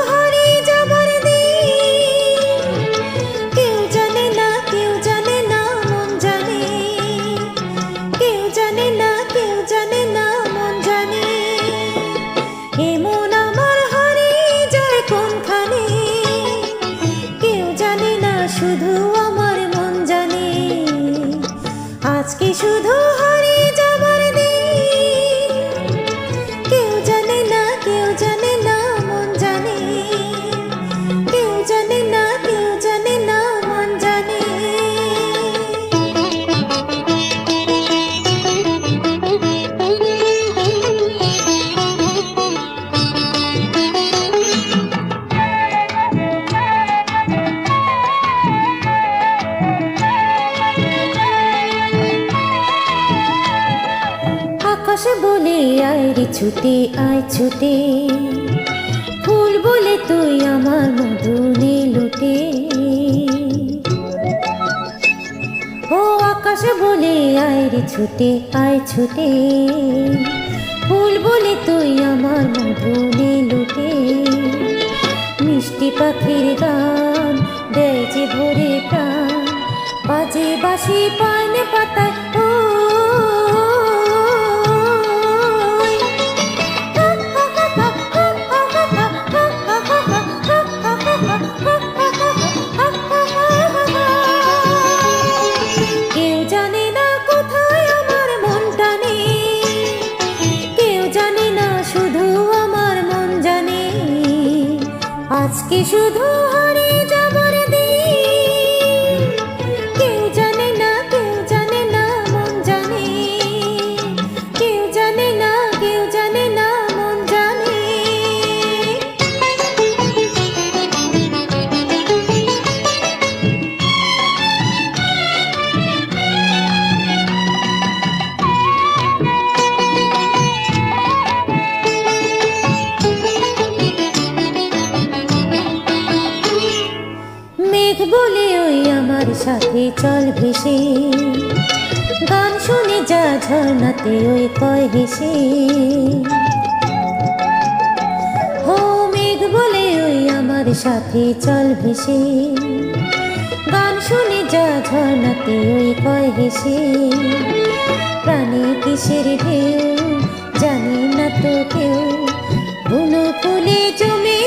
হারিয়ে যাবার দিন। কেউ জানে না, কেউ জানে না, মন জানে। কেউ জানে না, কেউ জানে না, মন জানে। এ মন আমার হারিয়ে যায় কোনখানে, কেউ জানে না, শুধু আমার মন জানে। আজকে শুধু হারিয়ে যাবার দিন। কেউ জানে না, কেউ জানে না, মন জানে। কেউ জানে না, কেউ জানে না, মন জানে। আকাশ বলে আয় রে ছুটে, আয় ছুটে। ফুল বলে তুই আমার মধুনে লুটে। ও আকাশ বলে আয় রে ছুটে, আয় ছুটে। ফুল বলে তুই আমার মধুনে লুটে। মিষ্টি পাখির গান দেয় যে ভরে প্রাণ, বাজে বাঁশি পানে পাতায়। ও কেউ জানে না কোথায় আমার মনটা নেই, কেউ জানে না, শুধু আমার মন জানে। আজকে শুধু হারিয়ে যাবার দিন। কেউ জানে না, কেউ জানে না, মন জানে। কেউ জানে না, কেউ জানে না, মন জানে। মেঘ বলে ওই আমার সাথে চল ভেসে, গান শুনে যা ঝর্ণাতে ওই কয় হেসে। ও মেঘ বলে ওই আমার সাথে চল ভেসে, গান শুনে যা ঝর্ণাতে ওই কয় হেসে। প্রাণে কিসের ঢেউ জানি না তো কেউ, বুনো ফুলে জমে